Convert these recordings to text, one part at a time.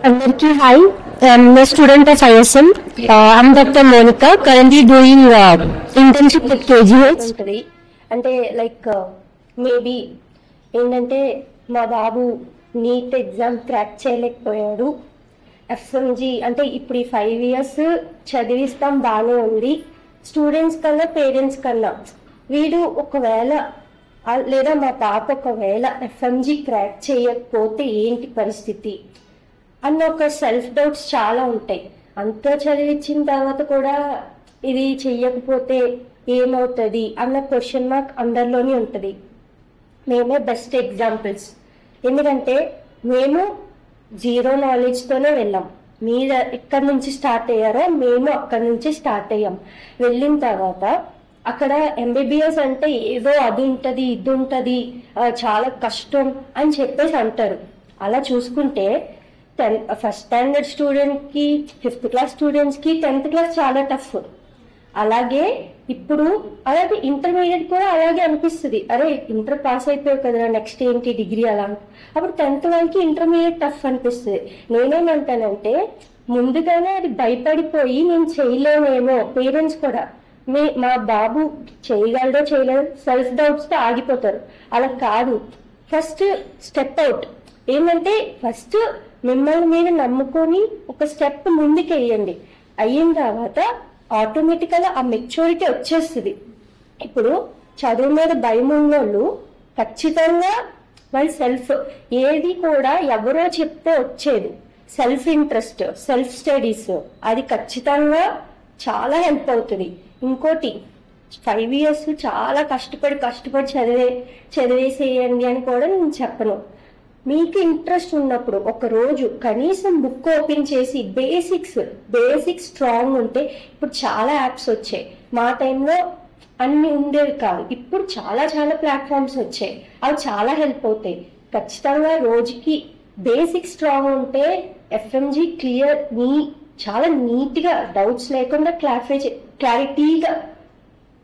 Anarki, hi. I'm a student of ISM. I'm Dr. Monica, currently doing internship with KGH. ఉంటుంది అంటే like maybe ఏంటంటే మా బాబు NEET exam crack చేయలేకపోయాడు. FMG అంటే ఇప్పుడు ఈ 5 years చదివిస్తాం బాగానే ఉంది. స్టూడెంట్స్ కన్నా పేరెంట్స్ కన్నా వీడు ఒకవేళ లేదా మా పాప ఒకవేళ ఎఫ్ఎంజీ క్రాక్ చేయకపోతే ఏంటి పరిస్థితి అన్న ఒక సెల్ఫ్ డౌట్స్ చాలా ఉంటాయి. అంతా చదివించిన తర్వాత కూడా ఇది చెయ్యకపోతే ఏమవుతుంది అన్న క్వశ్చన్ మార్క్ అందరిలోనే ఉంటుంది. మేమే బెస్ట్ ఎగ్జాంపుల్స్. ఎందుకంటే మేము 0 knowledgeతోనే వెళ్ళాం. మీరు ఎక్కడి నుంచి స్టార్ట్ అయ్యారో మేము అక్కడి నుంచి స్టార్ట్ అయ్యాం. వెళ్ళిన తర్వాత అక్కడ ఎంబీబీఎస్ అంటే ఏదో అది ఉంటుంది ఇది ఉంటుంది చాలా కష్టం అని చెప్పేసి అంటారు. అలా చూసుకుంటే ఫస్ట్ స్టాండర్డ్ స్టూడెంట్కి 5th class స్టూడెంట్స్కి 10th class చాలా టఫ్. అలాగే ఇప్పుడు అలాగే ఇంటర్మీడియట్ కూడా అలాగే అనిపిస్తుంది. అరే ఇంటర్ పాస్ అయిపోయావు కదా నెక్స్ట్ ఏంటి డిగ్రీ అలా. అప్పుడు 10th వాళ్ళకి ఇంటర్మీడియట్ టఫ్ అనిపిస్తుంది. నేనేమంటానంటే ముందుగానే అది భయపడిపోయి నేను చేయలేనేమో పేరెంట్స్ కూడా మా బాబు చేయగలడో చేయలేదో సెల్ఫ్ డౌట్స్తో ఆగిపోతారు. అలా కాదు, ఫస్ట్ స్టెప్ అవుట్. ఏంటంటే ఫస్ట్ మిమ్మల్ని మీరు నమ్ముకొని ఒక స్టెప్ ముందుకు వేయండి. అయిన తర్వాత ఆటోమేటిక్గా ఆ మెచ్యూరిటీ వచ్చేస్తుంది. ఇప్పుడు చదువు మీద భయం ఉన్నోళ్ళు ఖచ్చితంగా వాళ్ళ సెల్ఫ్ ఏది కూడా ఎవరో చెప్తే వచ్చేది సెల్ఫ్ ఇంట్రెస్ట్, సెల్ఫ్ స్టడీస్ అది ఖచ్చితంగా చాలా హెల్ప్ అవుతుంది. ఇంకోటి 5 years చాలా కష్టపడి చదివేసేయండి అని కూడా నేను చెప్పను. మీకు ఇంట్రెస్ట్ ఉన్నప్పుడు ఒక రోజు కనీసం బుక్ ఓపెన్ చేసి బేసిక్స్ స్ట్రాంగ్ ఉంటే ఇప్పుడు చాలా యాప్స్ వచ్చాయి. మా టైంలో అన్ని ఉండేవి కాదు. ఇప్పుడు చాలా ప్లాట్ఫామ్స్ వచ్చాయి. అవి చాలా హెల్ప్ అవుతాయి. ఖచ్చితంగా రోజుకి బేసిక్స్ స్ట్రాంగ్ ఉంటే ఎఫ్ఎంజీ చాలా నీట్గా డౌట్స్ లేకుండా క్లారిటీగా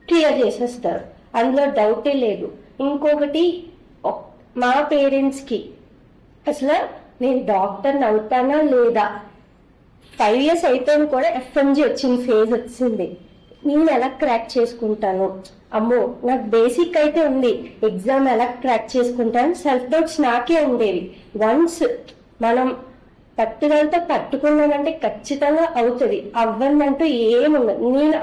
క్లియర్ చేసేస్తారు. అందులో డౌటే లేదు. ఇంకొకటి మా పేరెంట్స్కి అసలు నేను డాక్టర్ని అవుతానా లేదా 5 years అయిపోయిన కూడా ఎఫ్ఎంజీ వచ్చిన ఫేజ్ వచ్చింది. నేను ఎలా క్రాక్ చేసుకుంటాను, అమ్మో నాకు బేసిక్ అయితే ఉంది ఎగ్జామ్ ఎలా క్రాక్ చేసుకుంటాను సెల్ఫ్ డౌట్స్ నాకే ఉండేవి. వన్స్ మనం పట్టుదలతో పట్టుకున్నానంటే ఖచ్చితంగా అవుతుంది. అవ్వనంటూ ఏముండదు. నేను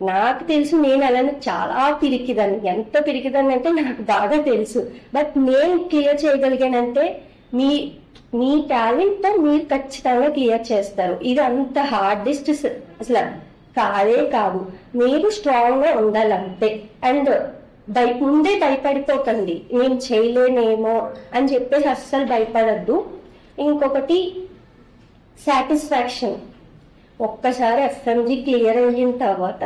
నాకు తెలుసు నేను అలానే చాలా పిరికిదాన్ని. ఎంత పిరికిదాన్ని అంటే నాకు బాగా తెలుసు. బట్ నేను క్లియర్ చేయగలిగానంటే మీ టాలెంట్తో మీరు ఖచ్చితంగా క్లియర్ చేస్తారు. ఇది అంత హార్డెస్ట్ అసలు కాదు. మీరు స్ట్రాంగ్గా ఉండాలంతే. అండ్ ముందే భయపడిపోకండి నేను చేయలేనేమో అని చెప్పేసి అస్సలు భయపడద్దు. ఇంకొకటి సాటిస్ఫాక్షన్. ఒక్కసారి ఎఫ్ఎంజీ క్లియర్ అయిన తర్వాత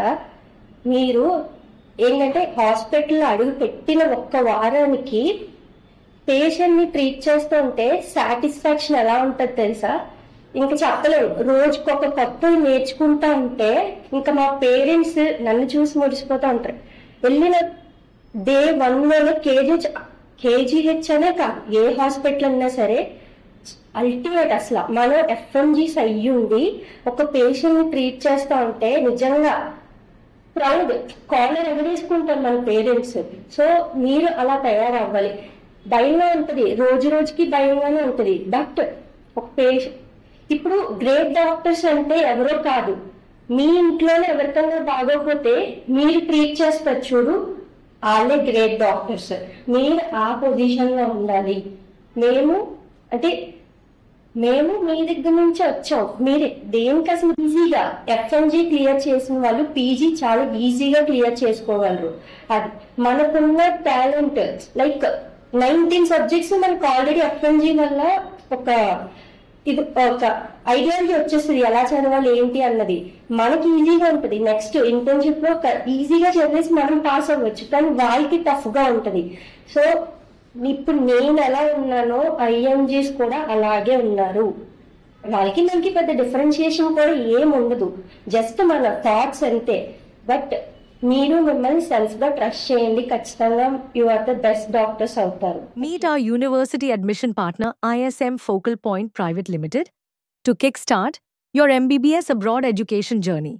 మీరు ఏంటంటే హాస్పిటల్లో అడుగు పెట్టిన 1 వారానికి పేషెంట్ని ట్రీట్ చేస్తుంటే సాటిస్ఫాక్షన్ ఎలా ఉంటుంది తెలుసా? ఇంకా చెప్పలేము. రోజుకొక కొత్త నేర్చుకుంటా ఉంటే ఇంకా మా పేరెంట్స్ నన్ను చూసి ముడిసిపోతూ ఉంటారు. వెళ్ళిన day 1 కేజీహెచ్ అనే కాదు, ఏ హాస్పిటల్ అన్నా సరే అల్టిమేట్ అసలు మనం ఎఫ్ఎంజీస్ అయ్యుండి ఒక పేషెంట్ని ట్రీట్ చేస్తూ ఉంటే నిజంగా ప్రౌడ్ కాలర్ ఎగరేసుకుంటారు మన పేరెంట్స్. సో మీరు అలా తయారవ్వాలి. భయంగా ఉంటుంది, రోజుకి భయంగానే ఉంటుంది. బట్ ఒక పేషెంట్ ఇప్పుడు గ్రేట్ డాక్టర్స్ అంటే ఎవరో కాదు, మీ ఇంట్లోనే ఎవరికైనా బాగోకపోతే మీరు ట్రీట్ చేస్తారు చూడు, వాళ్ళే గ్రేట్ డాక్టర్స్. మీరు ఆ పొజిషన్లో ఉండాలి. మేము మీ దగ్గర నుంచి వచ్చాం. మీరే దేనికి అసలు ఈజీగా ఎఫ్ఎంజీ క్లియర్ చేసిన వాళ్ళు పీజీ చాలా ఈజీగా క్లియర్ చేసుకోగలరు. అది మనకున్న టాలెంట్. లైక్ 19 subjects మనకు ఆల్రెడీ ఎఫ్ఎంజీ వల్ల ఒక ఐడియాలజీ వచ్చేస్తుంది ఎలా చదవాలి ఏంటి అన్నది. మనకి ఈజీగా ఉంటుంది. నెక్స్ట్ ఇంటర్న్షిప్ లో ఈజీగా చదివేసి మనం పాస్ అవ్వచ్చు. కానీ వాళ్ళకి టఫ్ గా ఉంటుంది. సో ఇప్పుడు నేను ఎలా ఉన్నానో ఐఎంజీస్ కూడా అలాగే ఉన్నారు. వాళ్ళకి మనకి పెద్ద డిఫరెన్షియేషన్ కూడా ఏం ఉండదు. జస్ట్ మన థాట్స్ అంతే. బట్ మీరు మిమ్మల్ని సెల్ఫ్గా ట్రస్ట్ చేయండి, ఖచ్చితంగా you are the best doctors అవుతారు. Meet our university admission partner ISM Focal Point Private Limited to kickstart your MBBS abroad education journey.